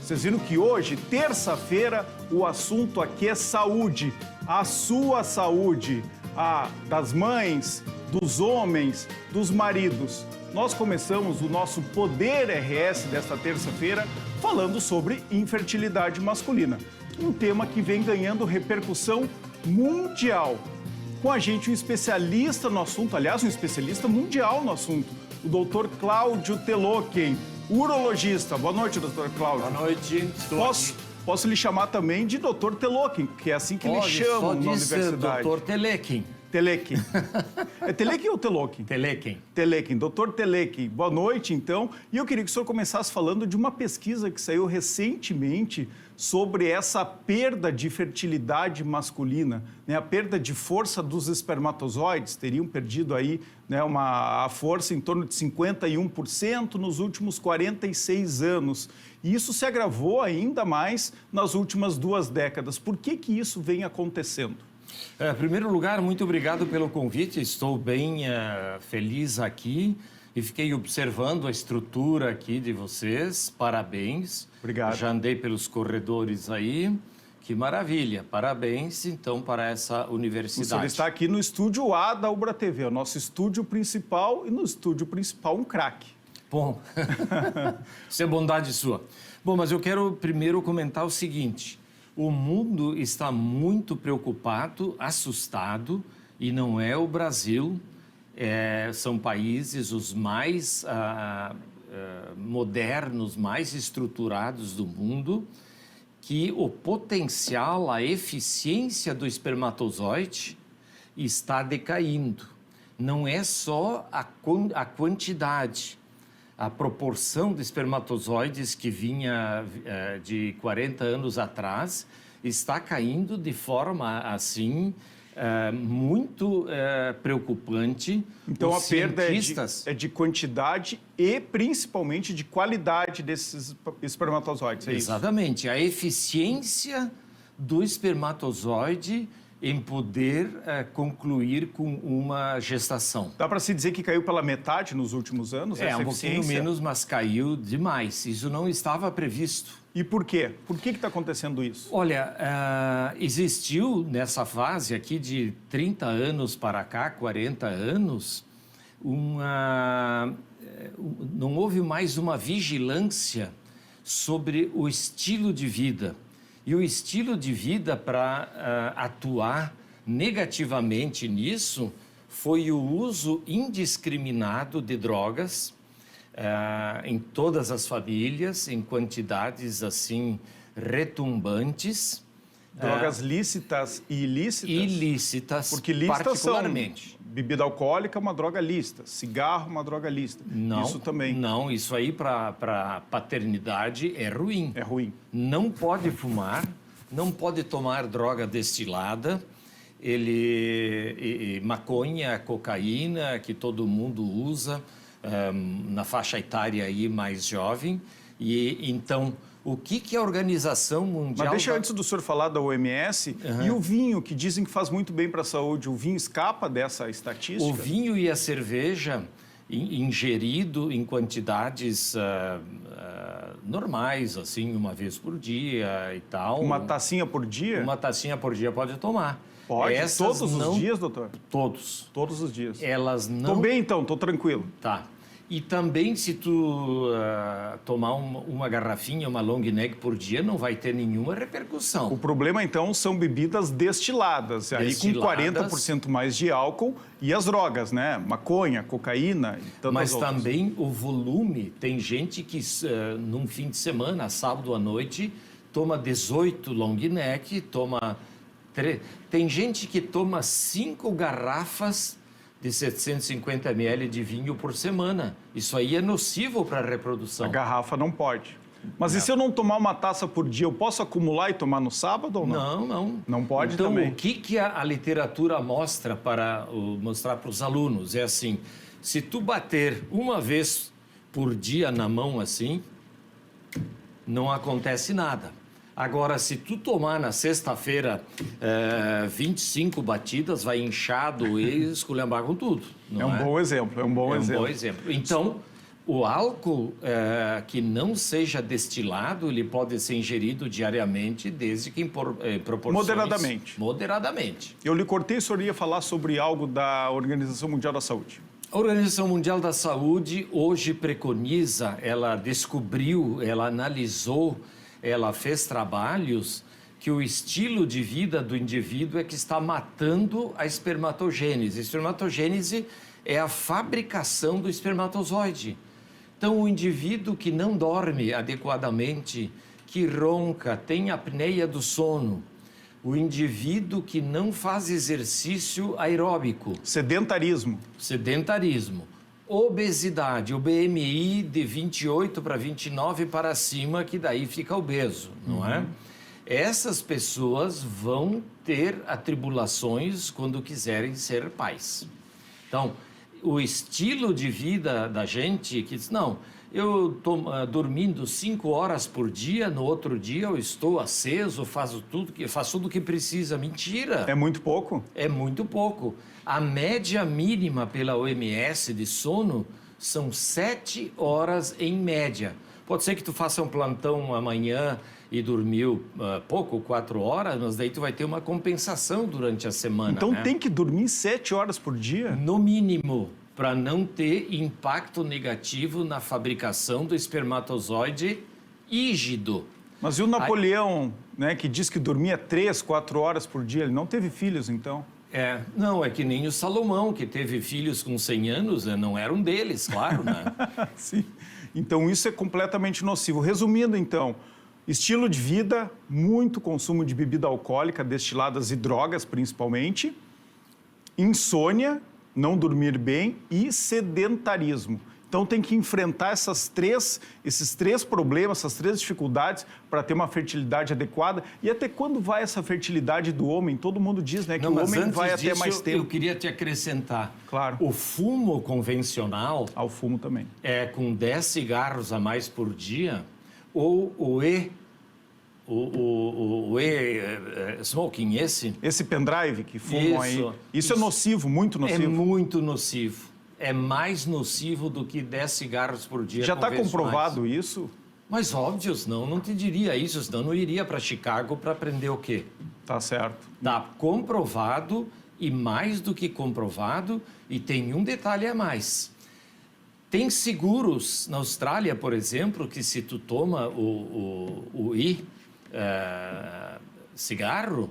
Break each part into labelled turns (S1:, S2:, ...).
S1: Vocês viram que hoje, terça-feira, o assunto aqui é saúde. A sua saúde, a das mães, dos homens, dos maridos. Nós começamos o nosso Poder RS desta terça-feira falando sobre infertilidade masculina. Um tema que vem ganhando repercussão mundial. Com a gente um especialista no assunto, aliás, um especialista mundial no assunto, o doutor Cláudio Telloken, urologista. Boa noite, doutor Cláudio.
S2: Boa noite.
S1: Posso lhe chamar também de doutor Telloken, que é assim que lhe chamam na universidade.
S2: Doutor Telloken.
S1: Telloken. É Telloken ou Telloken?
S2: Telloken.
S1: Telloken, doutor Telloken. Boa noite, então. E eu queria que o senhor começasse falando de uma pesquisa que saiu recentemente sobre essa perda de fertilidade masculina, né? A perda de força dos espermatozoides. Teriam perdido aí, né, a força em torno de 51% nos últimos 46 anos. E isso se agravou ainda mais nas últimas 2 décadas. Por que isso vem acontecendo?
S2: Em primeiro lugar, muito obrigado pelo convite. Estou bem feliz aqui e fiquei observando a estrutura aqui de vocês. Parabéns.
S1: Obrigado.
S2: Já andei pelos corredores aí. Que maravilha. Parabéns, então, para essa universidade.
S1: O senhor está aqui no estúdio A da Ubra TV, o nosso estúdio principal, e no estúdio principal um craque.
S2: Bom, isso é bondade sua. Bom, mas eu quero primeiro comentar o seguinte. O mundo está muito preocupado, assustado, e não é o Brasil, são países os mais modernos, mais estruturados do mundo, que o potencial, a eficiência do espermatozoide está decaindo. Não é só a quantidade, a proporção de espermatozoides que vinha de 40 anos atrás está caindo de forma assim muito preocupante.
S1: Então
S2: Os
S1: a perda
S2: cientistas...
S1: é de quantidade e principalmente de qualidade desses espermatozoides, é isso?
S2: Exatamente. A eficiência do espermatozoide em poder concluir com uma gestação.
S1: Dá para se dizer que caiu pela metade nos últimos anos, essa
S2: um pouquinho menos, mas caiu demais. Isso não estava previsto.
S1: E por quê? Por que está acontecendo isso?
S2: Olha, existiu nessa fase aqui de 30 anos para cá, 40 anos, não houve mais uma vigilância sobre o estilo de vida. E o estilo de vida para atuar negativamente nisso foi o uso indiscriminado de drogas em todas as famílias, em quantidades assim retumbantes.
S1: Drogas lícitas e ilícitas?
S2: Ilícitas,
S1: porque lícitas
S2: particularmente.
S1: São bebida alcoólica é uma droga lícita, cigarro é uma droga lícita.
S2: Não,
S1: isso também.
S2: Não, isso aí para paternidade é ruim.
S1: É ruim.
S2: Não pode fumar, não pode tomar droga destilada, maconha, cocaína, que todo mundo usa na faixa etária aí mais jovem. E então, o que a Organização Mundial...
S1: Mas deixa antes do senhor falar da OMS, e o vinho, que dizem que faz muito bem para a saúde, o vinho escapa dessa estatística?
S2: O vinho e a cerveja ingerido em quantidades normais, assim, uma vez por dia e tal.
S1: Uma tacinha por dia?
S2: Uma tacinha por dia pode tomar.
S1: Pode? Todos os dias, doutor?
S2: Todos.
S1: Todos os dias.
S2: Elas não...
S1: Tô bem, então, tô tranquilo.
S2: Tá. E também, se tu tomar uma garrafinha, uma long neck por dia, não vai ter nenhuma repercussão.
S1: O problema, então, são bebidas destiladas, aí com 40% mais de álcool, e as drogas, né? Maconha, cocaína e tantas
S2: Mas
S1: outras.
S2: Também o volume. Tem gente que, num fim de semana, sábado à noite, toma 18 long neck, Tem gente que toma 5 garrafas de 750 ml de vinho por semana. Isso aí é nocivo para a reprodução.
S1: A garrafa não pode. Mas e se eu não tomar uma taça por dia, eu posso acumular e tomar no sábado ou não?
S2: Não, não.
S1: Não pode
S2: então,
S1: também.
S2: Então, o que a literatura mostra mostrar para os alunos? É assim, se tu bater uma vez por dia na mão assim, não acontece nada. Agora, se tu tomar na sexta-feira 25 batidas, vai inchado e esculhambar com tudo.
S1: É um bom exemplo, é um bom exemplo.
S2: Então, O álcool que não seja destilado, ele pode ser ingerido diariamente, desde que em proporções...
S1: Moderadamente.
S2: Moderadamente.
S1: Eu lhe cortei, o senhor ia falar sobre algo da Organização Mundial da Saúde.
S2: A Organização Mundial da Saúde hoje preconiza, ela descobriu, ela analisou, ela fez trabalhos que o estilo de vida do indivíduo é que está matando a espermatogênese. A espermatogênese é a fabricação do espermatozoide. Então, o indivíduo que não dorme adequadamente, que ronca, tem apneia do sono, o indivíduo que não faz exercício aeróbico.
S1: Sedentarismo.
S2: Sedentarismo. Obesidade, o BMI de 28 para 29 para cima, que daí fica obeso, não é? Essas pessoas vão ter atribulações quando quiserem ser pais. Então, o estilo de vida da gente, que diz, não, eu estou dormindo 5 horas por dia, no outro dia eu estou aceso, faço tudo que precisa. Mentira!
S1: É muito pouco?
S2: É muito pouco. A média mínima pela OMS de sono são 7 horas em média. Pode ser que tu faça um plantão amanhã e dormiu pouco, 4 horas, mas daí tu vai ter uma compensação durante a semana.
S1: Então
S2: né?
S1: tem que dormir 7 horas por dia?
S2: No mínimo, para não ter impacto negativo na fabricação do espermatozoide ígido.
S1: Mas e o Napoleão, né, que diz que dormia 3, 4 horas por dia, ele não teve filhos, então?
S2: Não, é que nem o Salomão, que teve filhos com 100 anos, né? Não era um deles, claro, né?
S1: Sim. Então isso é completamente nocivo. Resumindo, então, estilo de vida, muito consumo de bebida alcoólica, destiladas e drogas, principalmente, insônia, não dormir bem e sedentarismo. Então tem que enfrentar esses três problemas, essas 3 dificuldades para ter uma fertilidade adequada. E até quando vai essa fertilidade do homem? Todo mundo diz, né, que o homem vai até mais tempo.
S2: Eu queria te acrescentar.
S1: Claro.
S2: O fumo convencional...
S1: Ao fumo também.
S2: É com 10 cigarros a mais por dia, ou o e-smoking,
S1: Esse pendrive que fumam aí. Isso é nocivo, muito nocivo.
S2: É muito nocivo. É mais nocivo do que 10 cigarros por dia.
S1: Já está comprovado isso?
S2: Mas óbvio, senão não te diria isso, senão não iria para Chicago para aprender o quê?
S1: Tá certo.
S2: Está comprovado e mais do que comprovado, e tem um detalhe a mais. Tem seguros na Austrália, por exemplo, que se tu toma o cigarro,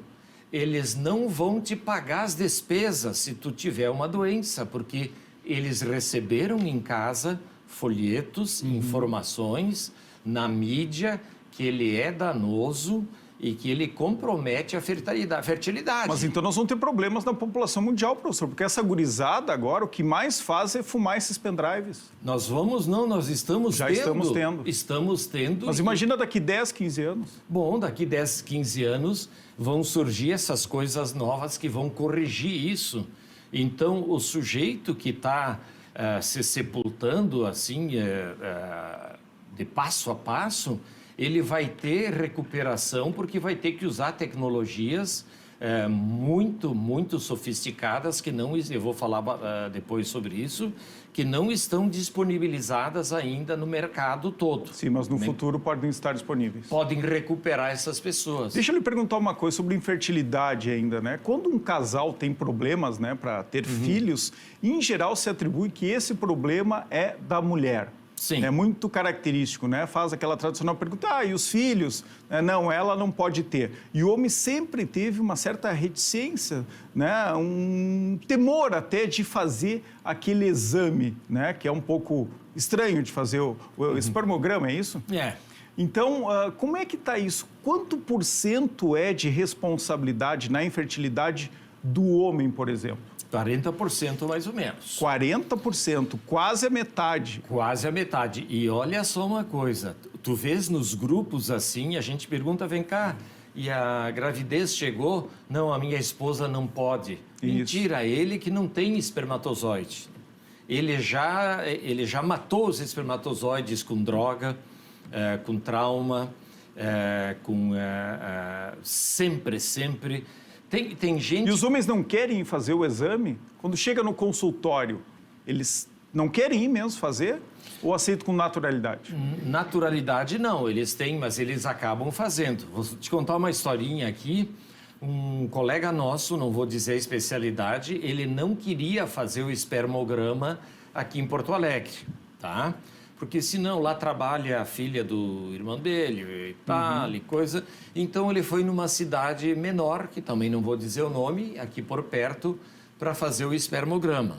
S2: eles não vão te pagar as despesas se tu tiver uma doença, porque eles receberam em casa folhetos, informações na mídia que ele é danoso e que ele compromete a fertilidade.
S1: Mas então nós vamos ter problemas na população mundial, professor, porque essa gurizada agora, o que mais faz é fumar esses pendrives.
S2: Nós estamos
S1: Já
S2: tendo.
S1: estamos tendo.
S2: Estamos tendo.
S1: Mas imagina daqui 10, 15 anos.
S2: Bom, daqui 10, 15 anos vão surgir essas coisas novas que vão corrigir isso. Então, o sujeito que está se sepultando assim, de passo a passo, ele vai ter recuperação porque vai ter que usar tecnologias muito, muito sofisticadas que não, eu vou falar depois sobre isso, que não estão disponibilizadas ainda no mercado todo.
S1: Sim, mas no futuro podem estar disponíveis.
S2: Podem recuperar essas pessoas.
S1: Deixa eu lhe perguntar uma coisa sobre infertilidade ainda, né? Quando um casal tem problemas, né, para ter filhos, em geral se atribui que esse problema é da mulher.
S2: Sim.
S1: É muito característico, né? Faz aquela tradicional pergunta, e os filhos? Não, ela não pode ter. E o homem sempre teve uma certa reticência, né? Um temor até de fazer aquele exame, né? Que é um pouco estranho de fazer o espermograma, é isso?
S2: É.
S1: Então, como é que está isso? Quanto % é de responsabilidade na infertilidade do homem, por exemplo?
S2: 40% mais ou menos.
S1: 40%, quase a metade.
S2: Quase a metade. E olha só uma coisa, tu vês nos grupos assim, a gente pergunta, vem cá, e a gravidez chegou? Não, a minha esposa não pode.
S1: Isso.
S2: Mentira, ele que não tem espermatozoide. Ele já matou os espermatozoides com droga, com trauma, sempre... Tem gente...
S1: E os homens não querem fazer o exame? Quando chega no consultório, eles não querem ir mesmo fazer ou aceitam com naturalidade?
S2: Naturalidade não, eles têm, mas eles acabam fazendo. Vou te contar uma historinha aqui. Um colega nosso, não vou dizer a especialidade, ele não queria fazer o espermograma aqui em Porto Alegre, tá? Porque senão lá trabalha a filha do irmão dele e tal, e coisa. Então ele foi numa cidade menor, que também não vou dizer o nome, aqui por perto, para fazer o espermograma.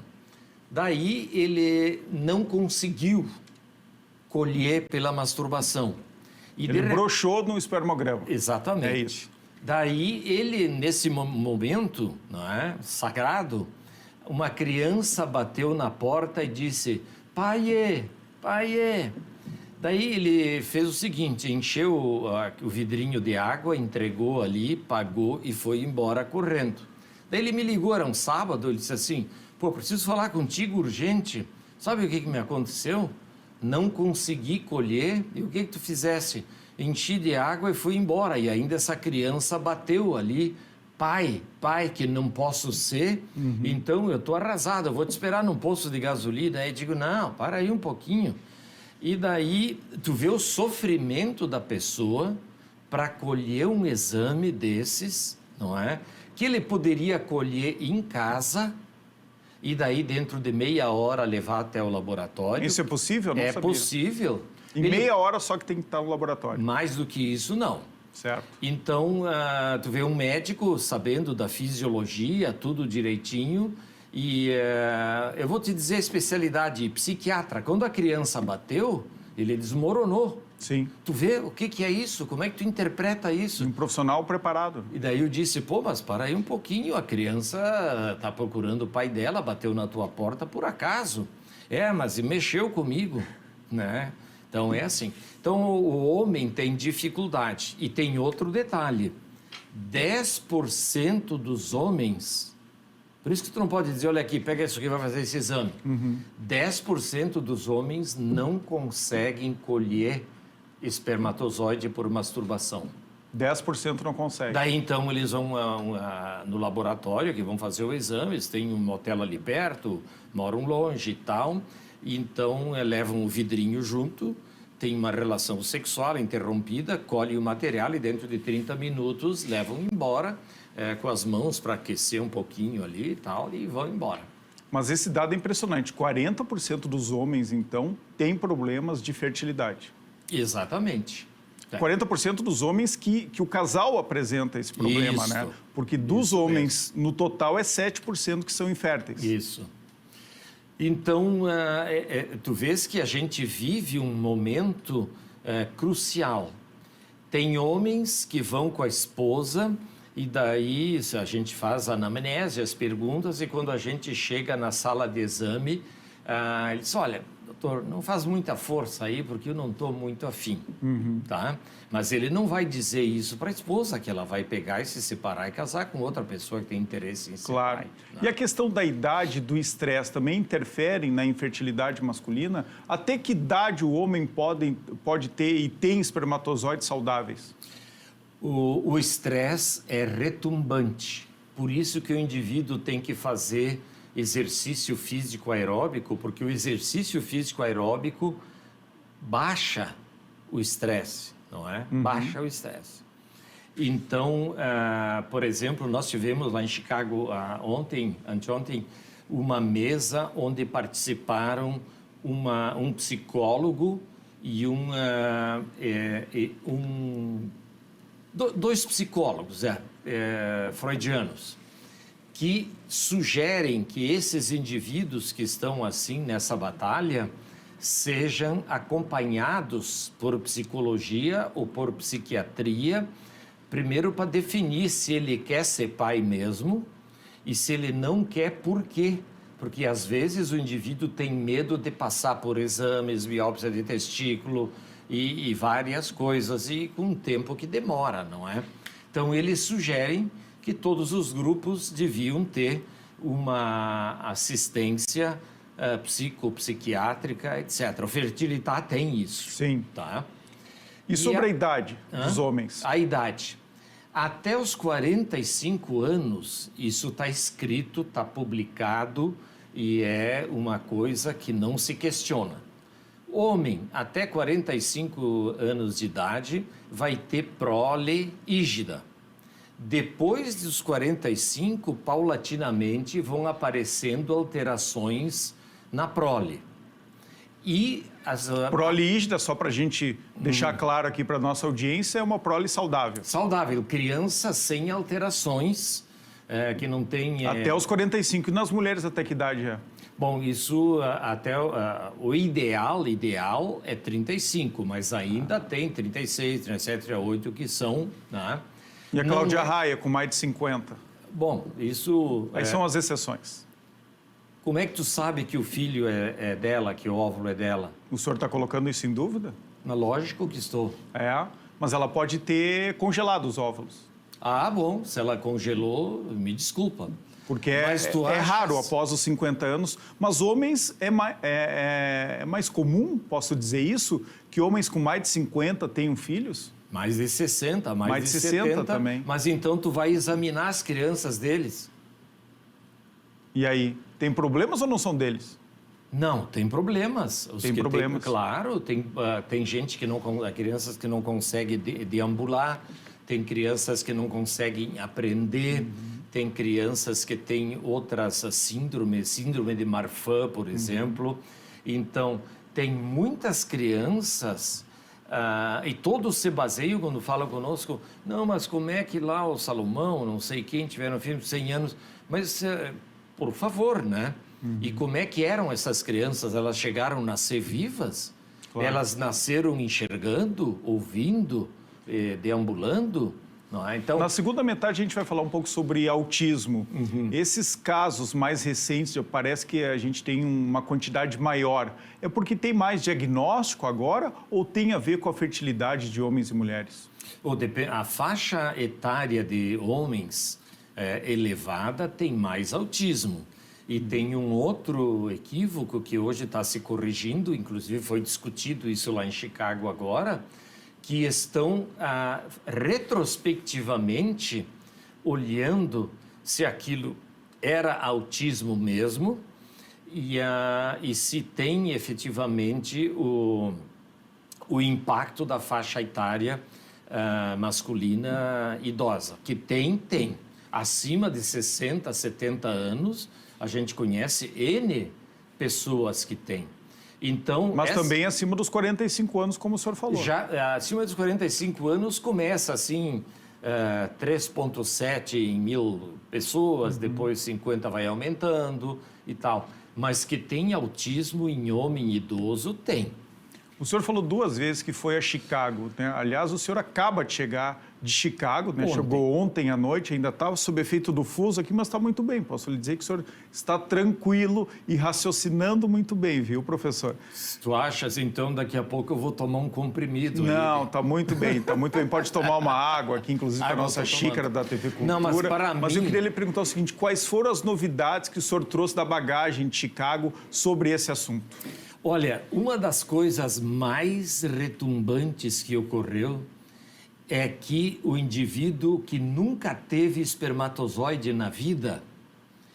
S2: Daí ele não conseguiu colher pela masturbação. E
S1: Ele broxou no espermograma.
S2: Exatamente.
S1: É isso.
S2: Daí ele, nesse momento, não é, sagrado, uma criança bateu na porta e disse: "Pai, pai". Daí ele fez o seguinte, encheu o vidrinho de água, entregou ali, pagou e foi embora correndo. Daí ele me ligou, era um sábado, ele disse assim: "Pô, preciso falar contigo urgente. Sabe o que me aconteceu? Não consegui colher. E o que tu fizesse? Enchi de água e fui embora. E ainda essa criança bateu ali. Pai, que não posso ser. Então eu estou arrasado, eu vou te esperar num posto de gasolina." Aí eu digo: "Não, para aí um pouquinho." E daí tu vê o sofrimento da pessoa para colher um exame desses, não é? Que ele poderia colher em casa e daí dentro de meia hora levar até o laboratório.
S1: Isso é possível? Eu não sabia.
S2: Possível.
S1: Em meia hora só que tem que estar no laboratório.
S2: Mais do que isso, não.
S1: Certo.
S2: Então, tu vê um médico sabendo da fisiologia, tudo direitinho, e eu vou te dizer a especialidade psiquiatra. Quando a criança bateu, ele desmoronou.
S1: Sim.
S2: Tu vê o que é isso? Como é que tu interpreta isso?
S1: Um profissional preparado.
S2: E daí eu disse: "Pô, mas para aí um pouquinho, a criança está procurando o pai dela, bateu na tua porta por acaso." Mas mexeu comigo, né? Então é assim. Então o homem tem dificuldade. E tem outro detalhe: 10% dos homens, por isso que tu não pode dizer: "Olha aqui, pega isso aqui e vai fazer esse exame." 10% dos homens não conseguem colher espermatozoide por masturbação.
S1: 10% não consegue.
S2: Daí então eles vão no laboratório, que vão fazer o exame, eles têm um motel ali perto, moram longe e tal, e então levam o vidrinho junto, tem uma relação sexual interrompida, colhem o material e dentro de 30 minutos levam embora com as mãos para aquecer um pouquinho ali e tal, e vão embora.
S1: Mas esse dado é impressionante. 40% dos homens, então, têm problemas de fertilidade.
S2: Exatamente.
S1: 40% dos homens que o casal apresenta esse problema,
S2: Isso.
S1: né? Porque dos
S2: Isso
S1: homens, no total, é 7% que são inférteis.
S2: Isso. Então, tu vês que a gente vive um momento crucial. Tem homens que vão com a esposa e daí a gente faz a anamnese, as perguntas, e quando a gente chega na sala de exame, ele diz: "Olha, doutor, não faz muita força aí, porque eu não estou muito afim." Tá? Mas ele não vai dizer isso para a esposa, que ela vai pegar e se separar e casar com outra pessoa que tem interesse em ser
S1: Claro.
S2: pai, né?
S1: E a questão da idade, do estresse, também interfere na infertilidade masculina? Até que idade o homem pode ter e tem espermatozoides saudáveis?
S2: O estresse é retumbante. Por isso que o indivíduo tem que fazer exercício físico aeróbico, porque o exercício físico aeróbico baixa o estresse, não é? Baixa o estresse. Então, por exemplo, nós tivemos lá em Chicago anteontem, uma mesa onde participaram um psicólogo e dois psicólogos freudianos, que sugerem que esses indivíduos que estão assim nessa batalha sejam acompanhados por psicologia ou por psiquiatria, primeiro para definir se ele quer ser pai mesmo e se ele não quer, por quê? Porque às vezes o indivíduo tem medo de passar por exames, biópsia de testículo e várias coisas, e com um tempo que demora, não é? Então eles sugerem que todos os grupos deviam ter uma assistência psicopsiquiátrica, etc. O Fertilidade tem isso.
S1: Sim.
S2: Tá?
S1: E sobre a idade dos homens?
S2: A idade. Até os 45 anos, isso está escrito, está publicado, e é uma coisa que não se questiona. Homem até 45 anos de idade vai ter prole hígida. Depois dos 45, paulatinamente vão aparecendo alterações na prole. E as
S1: Prole hígida, só para a gente deixar claro aqui para nossa audiência, é uma prole saudável.
S2: saudável, criança sem alterações, que não tem...
S1: Até os 45. E nas mulheres até que idade é?
S2: Bom, isso até o ideal é 35, mas ainda tem 36, 37, 38 que são, né?
S1: E a Cláudia Raia, com mais de 50?
S2: Bom, isso...
S1: Aí são as exceções.
S2: Como é que tu sabe que o filho é dela, que o óvulo é dela?
S1: O senhor está colocando isso em dúvida?
S2: Lógico que estou.
S1: É, mas ela pode ter congelado os óvulos.
S2: Ah, bom, se ela congelou, me desculpa.
S1: Porque
S2: Mas tu
S1: é
S2: achas-
S1: raro após os 50 anos, mas homens é mais comum, posso dizer isso, que homens com mais de 50 tenham filhos?
S2: Mais de 60,
S1: Mais de 60
S2: 70
S1: também.
S2: Mas então tu vai examinar as crianças deles?
S1: E aí, tem problemas ou não são deles?
S2: Não, tem problemas.
S1: Tem problemas.
S2: Claro, tem gente que não... Crianças que não conseguem deambular, tem crianças que não conseguem aprender, tem crianças que têm outras síndromes, síndrome de Marfan, por exemplo. Então, tem muitas crianças... e todos se baseiam quando falam conosco, não, mas como é que lá o Salomão, não sei quem, tiveram filho de 100 anos, mas, por favor, né? E como é que eram essas crianças? Elas chegaram a nascer vivas?
S1: Claro.
S2: Elas nasceram enxergando, ouvindo, deambulando? Não é? Então,
S1: Na segunda metade, a gente vai falar um pouco sobre autismo. Esses casos mais recentes, parece que a gente tem uma quantidade maior. É porque tem mais diagnóstico agora ou tem a ver com a fertilidade de homens e mulheres?
S2: a faixa etária de homens elevada tem mais autismo. E tem um outro equívoco que hoje está se corrigindo, inclusive foi discutido isso lá em Chicago agora, que estão retrospectivamente olhando se aquilo era autismo mesmo e se tem efetivamente o impacto da faixa etária masculina idosa. Que tem. Acima de 60, 70 anos, a gente conhece N pessoas que têm. Então,
S1: Mas também acima dos 45 anos, como o senhor falou.
S2: já acima dos 45 anos começa assim 3,7 em 1.000 pessoas, depois 50 vai aumentando e tal. Mas que tem autismo em homem idoso, tem.
S1: O senhor falou 2 vezes que foi a Chicago, né? Aliás, o senhor acaba de chegar de Chicago, né? Chegou ontem à noite, ainda estava sob efeito do fuso aqui, mas está muito bem. Posso lhe dizer que o senhor está tranquilo e raciocinando muito bem, viu, professor?
S2: Tu achas, então, daqui a pouco eu vou tomar um comprimido?
S1: Não, está muito bem, está muito bem. Pode tomar uma água aqui, inclusive, para a
S2: Água,
S1: nossa
S2: eu tô tomando.
S1: xícara da TV Cultura.
S2: Não, mas para
S1: Mas eu
S2: mim-
S1: queria lhe perguntar o seguinte, quais foram as novidades que o senhor trouxe da bagagem de Chicago sobre esse assunto?
S2: Olha, uma das coisas mais retumbantes que ocorreu é que o indivíduo que nunca teve espermatozoide na vida,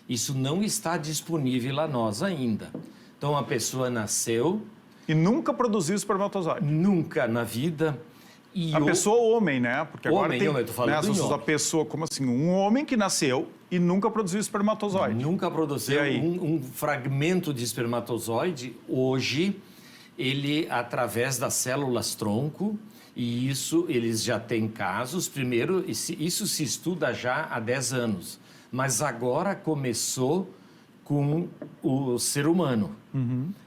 S2: isso não está disponível a nós ainda. Então, a pessoa nasceu,
S1: E nunca produziu espermatozoide.
S2: nunca na vida... E
S1: A pessoa homem, né? Porque agora
S2: Homem,
S1: tem
S2: eu tô falando
S1: as
S2: do
S1: pessoas da
S2: homem.
S1: pessoa, como assim? Um homem que nasceu e nunca produziu espermatozoide.
S2: Nunca produziu
S1: E aí?
S2: um fragmento de espermatozoide. Hoje, ele, através das células tronco, e isso eles já têm casos. Primeiro, isso se estuda já há 10 anos, mas agora começou com o ser humano.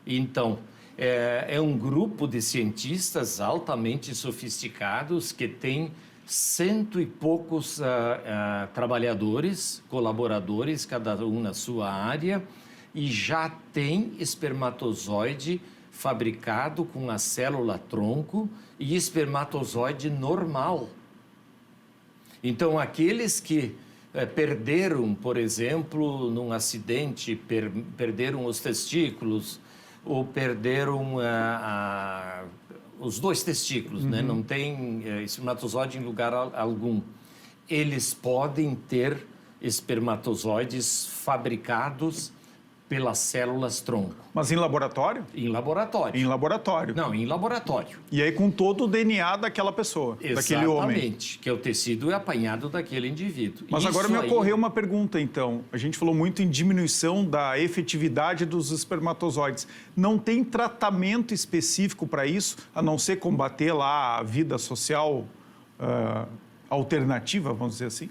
S2: Então, é um grupo de cientistas altamente sofisticados que tem 100 e poucos trabalhadores, colaboradores, cada um na sua área, e já tem espermatozoide fabricado com a célula tronco e espermatozoide normal. Então, aqueles que perderam, por exemplo, num acidente, perderam os testículos ou perderam os 2 testículos, né? Não tem espermatozoide em lugar algum. Eles podem ter espermatozoides fabricados pelas células-tronco.
S1: Mas em laboratório?
S2: Em laboratório.
S1: Em laboratório.
S2: Não, em laboratório.
S1: E aí com todo o DNA daquela pessoa, daquele homem.
S2: Exatamente, que é o tecido apanhado daquele indivíduo.
S1: Mas agora me ocorreu uma pergunta, então. A gente falou muito em diminuição da efetividade dos espermatozoides. Não tem tratamento específico para isso, a não ser combater lá a vida social alternativa, vamos dizer assim?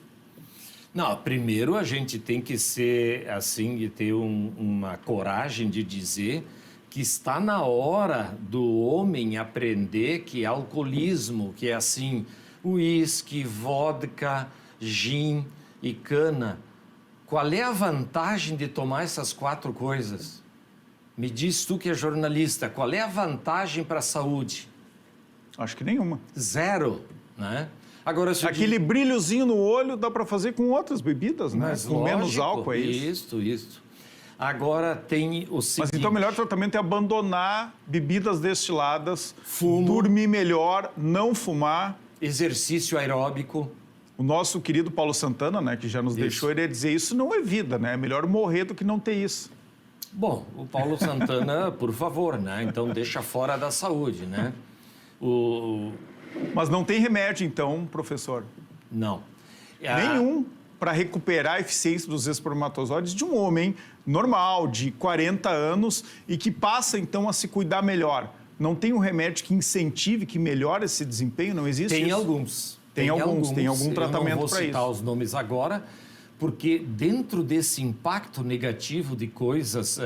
S2: Não, primeiro a gente tem que ser assim e ter uma coragem de dizer que está na hora do homem aprender que alcoolismo, que é assim, uísque, vodka, gin e cana. Qual é a vantagem de tomar essas 4 coisas? Me diz tu que é jornalista, qual é a vantagem para a saúde?
S1: Acho que nenhuma.
S2: 0, né? Agora,
S1: aquele brilhozinho no olho dá para fazer com outras bebidas, né?
S2: Mas,
S1: com
S2: lógico,
S1: menos álcool, é isso?
S2: Isso. Agora tem o seguinte...
S1: Mas então o melhor tratamento é abandonar bebidas destiladas,
S2: fumo,
S1: dormir melhor, não fumar.
S2: Exercício aeróbico.
S1: O nosso querido Paulo Santana, né, que já nos deixou, ele ia dizer, isso não é vida, né? É melhor morrer do que não ter isso.
S2: Bom, o Paulo Santana, por favor, né? Então deixa fora da saúde, né?
S1: Mas não tem remédio, então, professor?
S2: Não.
S1: Nenhum para recuperar a eficiência dos espermatozoides de um homem normal, de 40 anos, e que passa, então, a se cuidar melhor. Não tem um remédio que incentive, que melhore esse desempenho? Não existe
S2: Tem
S1: isso?
S2: alguns.
S1: Tem algum tratamento para isso?
S2: Eu não vou citar os nomes agora, porque dentro desse impacto negativo de coisas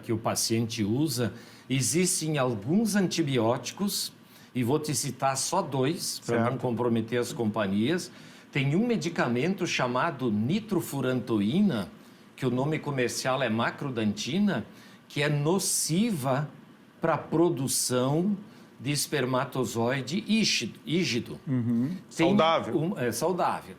S2: que o paciente usa, existem alguns antibióticos, e vou te citar só 2, para não comprometer as companhias. Tem um medicamento chamado nitrofurantoína, que o nome comercial é macrodantina, que é nociva para a produção de espermatozoide ígido.
S1: Saudável.
S2: Saudável.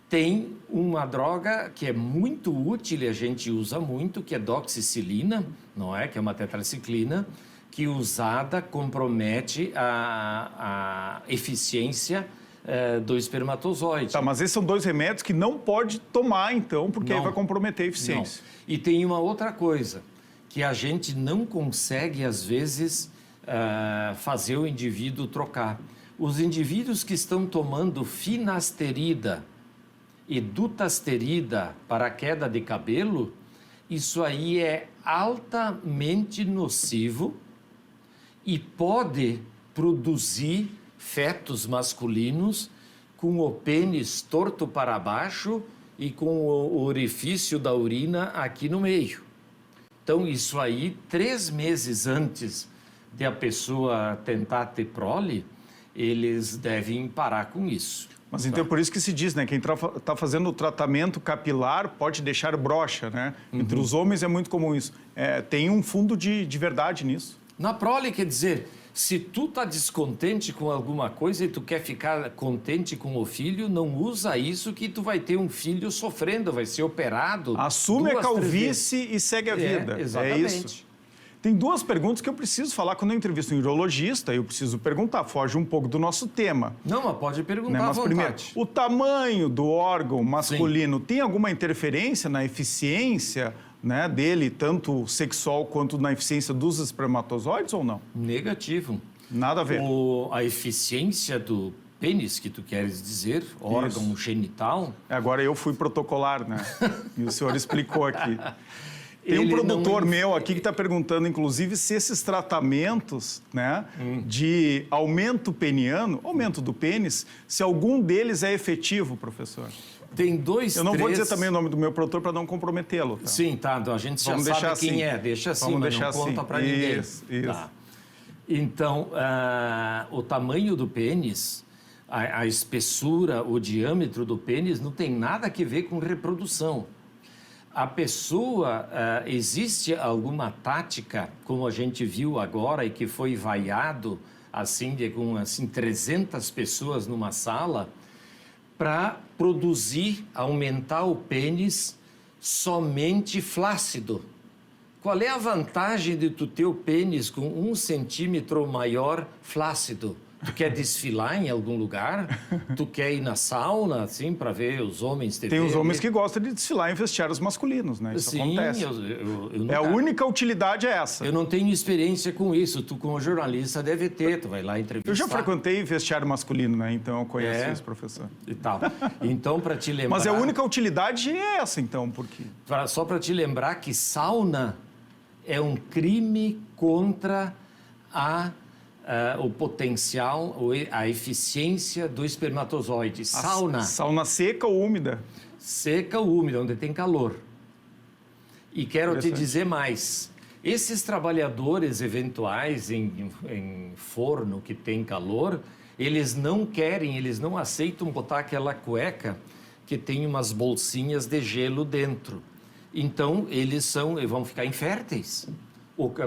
S2: Tem uma droga que é muito útil e a gente usa muito, que é doxicilina, não é? Que é uma tetraciclina, que usada compromete a eficiência do espermatozoide.
S1: Tá, mas esses são 2 remédios que não pode tomar, então, porque aí vai comprometer a eficiência.
S2: Não. E tem uma outra coisa, que a gente não consegue, às vezes, fazer o indivíduo trocar. Os indivíduos que estão tomando finasterida e dutasterida para a queda de cabelo, isso aí é altamente nocivo e pode produzir fetos masculinos com o pênis torto para baixo e com o orifício da urina aqui no meio. Então, isso aí, 3 meses antes de a pessoa tentar ter prole, eles devem parar com isso.
S1: Mas então é por isso que se diz, né? Quem está fazendo o tratamento capilar pode deixar broxa, né? Entre os homens é muito comum isso. Tem um fundo de verdade nisso.
S2: Na prole, quer dizer, se tu tá descontente com alguma coisa e tu quer ficar contente com o filho, não usa isso que tu vai ter um filho sofrendo, vai ser operado.
S1: Assume a calvície e segue a vida.
S2: Exatamente.
S1: É isso. Tem 2 perguntas que eu preciso falar quando eu entrevisto um urologista, eu preciso perguntar, foge um pouco do nosso tema.
S2: Não, mas pode perguntar,
S1: né? Mas
S2: à vontade.
S1: primeiro, o tamanho do órgão masculino tem alguma interferência na eficiência, né, dele, tanto sexual quanto na eficiência dos espermatozoides ou não?
S2: Negativo.
S1: Nada a ver.
S2: A eficiência do pênis, que tu queres dizer, órgão genital...
S1: Agora eu fui protocolar, né? E o senhor explicou aqui. Tem um produtor meu aqui que está perguntando, inclusive, se esses tratamentos, né, de aumento peniano, aumento do pênis, se algum deles é efetivo, professor.
S2: Tem 2,
S1: Eu não vou dizer também o nome do meu produtor para não comprometê-lo. Tá?
S2: Sim, tá. A gente já sabe quem
S1: assim.
S2: é. Deixa assim,
S1: Vamos
S2: mas
S1: deixar
S2: não conta para ninguém.
S1: Isso.
S2: Tá. Então, o tamanho do pênis, a espessura, o diâmetro do pênis não tem nada a ver com reprodução. A pessoa, existe alguma tática, como a gente viu agora e que foi vaiado, assim, com 300 pessoas numa sala, para produzir, aumentar o pênis somente flácido. Qual é a vantagem de tu ter o pênis com 1 centímetro maior flácido? Tu quer desfilar em algum lugar? Tu quer ir na sauna, assim, para ver os homens TV?
S1: Tem os homens que gostam de desfilar em vestiários masculinos, né? Isso acontece.
S2: Eu nunca...
S1: A única utilidade é essa.
S2: Eu não tenho experiência com isso. Tu, como jornalista, deve ter. Tu vai lá entrevistar.
S1: Eu já frequentei vestiário masculino, né? Então eu conheço isso, professor.
S2: E tal. Então, para te lembrar...
S1: Mas a única utilidade é essa, então, porque...
S2: Só para te lembrar que sauna é um crime contra o potencial, a eficiência do espermatozoide. Sauna.
S1: Sauna seca ou úmida?
S2: Seca ou úmida, onde tem calor. E quero te dizer mais. Esses trabalhadores eventuais em forno que tem calor, eles não querem, eles não aceitam botar aquela cueca que tem umas bolsinhas de gelo dentro. Então, eles vão ficar inférteis.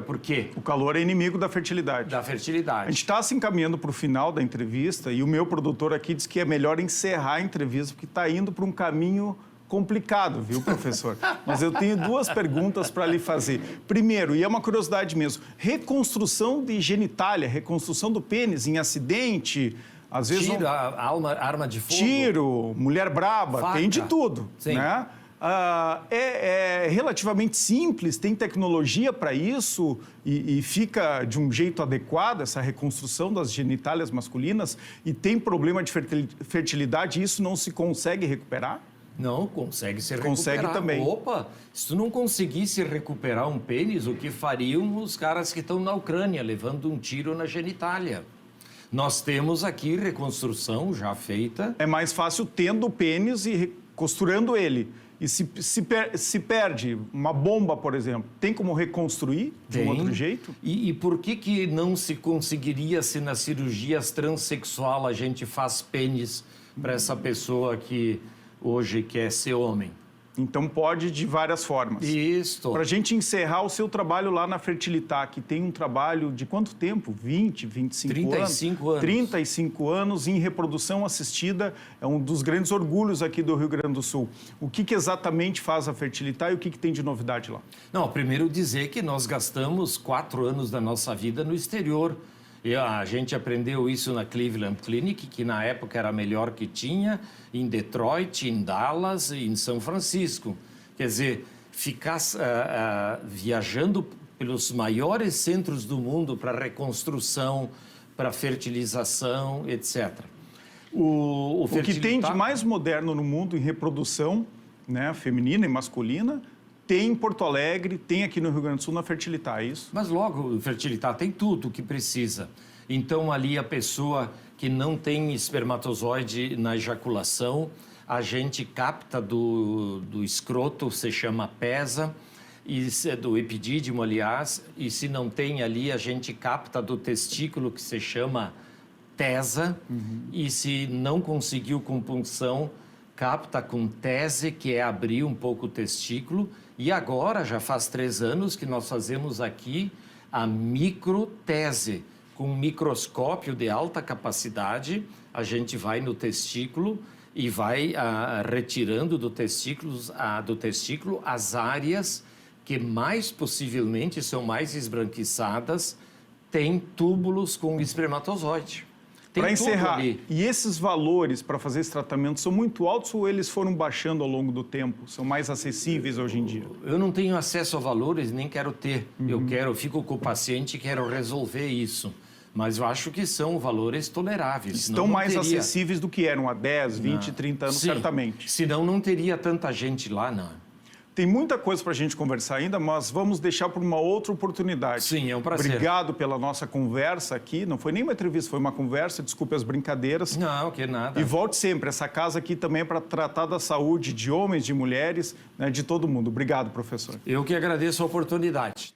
S2: Por quê?
S1: O calor é inimigo da fertilidade.
S2: Da fertilidade.
S1: A gente está se encaminhando para o final da entrevista e o meu produtor aqui diz que é melhor encerrar a entrevista porque está indo para um caminho complicado, viu, professor? Mas eu tenho duas perguntas para lhe fazer. Primeiro, e é uma curiosidade mesmo, reconstrução de genitália, reconstrução do pênis em acidente, às vezes...
S2: Tiro, arma de fogo.
S1: Tiro, mulher braba,
S2: Faca.
S1: tem de tudo,
S2: Sim.
S1: né? É relativamente simples, tem tecnologia para isso e fica de um jeito adequado essa reconstrução das genitálias masculinas e tem problema de fertilidade e isso não se consegue recuperar?
S2: Não, consegue se recuperar.
S1: Consegue também.
S2: Opa, se tu não conseguisse recuperar um pênis, o que fariam os caras que estão na Ucrânia levando um tiro na genitália? Nós temos aqui reconstrução já feita.
S1: É mais fácil tendo o pênis e costurando ele. E se perde uma bomba, por exemplo, tem como reconstruir de um outro jeito?
S2: E por que não se conseguiria se nas cirurgias transexual a gente faz pênis para essa pessoa que hoje quer ser homem?
S1: Então pode de várias formas.
S2: Isso.
S1: Para a gente encerrar o seu trabalho lá na Fertilità, que tem um trabalho de quanto tempo? 20, 25
S2: 35 anos.
S1: 35 anos em reprodução assistida. É um dos grandes orgulhos aqui do Rio Grande do Sul. O que exatamente faz a Fertilità e o que tem de novidade lá?
S2: Não, primeiro dizer que nós gastamos 4 anos da nossa vida no exterior. E a gente aprendeu isso na Cleveland Clinic, que na época era a melhor que tinha, em Detroit, em Dallas e em São Francisco. Quer dizer, ficar viajando pelos maiores centros do mundo para reconstrução, para fertilização, etc.
S1: O que tem de mais moderno no mundo em reprodução, né, feminina e masculina, tem em Porto Alegre, tem aqui no Rio Grande do Sul, na Fertilità, é isso?
S2: Mas logo, o Fertilità tem tudo o que precisa. Então, ali a pessoa que não tem espermatozoide na ejaculação, a gente capta do escroto, se chama PESA, e do epidídimo, aliás, e se não tem ali, a gente capta do testículo, que se chama TESA, e se não conseguiu com punção, capta com TESE, que é abrir um pouco o testículo. E agora, já faz 3 anos que nós fazemos aqui a microtese. Com um microscópio de alta capacidade, a gente vai no testículo e vai retirando do testículo as áreas que mais possivelmente são mais esbranquiçadas, têm túbulos com espermatozoide.
S1: Para encerrar, e esses valores para fazer esse tratamento são muito altos ou eles foram baixando ao longo do tempo? São mais acessíveis hoje em dia?
S2: Eu não tenho acesso a valores, nem quero ter. Eu fico com o paciente e quero resolver isso. Mas eu acho que são valores toleráveis.
S1: Estão mais acessíveis do que eram há 10, 20, 30 anos, certamente.
S2: Senão não teria tanta gente lá, não.
S1: Tem muita coisa para a gente conversar ainda, mas vamos deixar por uma outra oportunidade.
S2: Sim, é um prazer.
S1: Obrigado pela nossa conversa aqui. Não foi nem uma entrevista, foi uma conversa. Desculpe as brincadeiras.
S2: Não, que nada.
S1: E volte sempre. Essa casa aqui também é para tratar da saúde de homens, de mulheres, né, de todo mundo. Obrigado, professor.
S2: Eu que agradeço a oportunidade.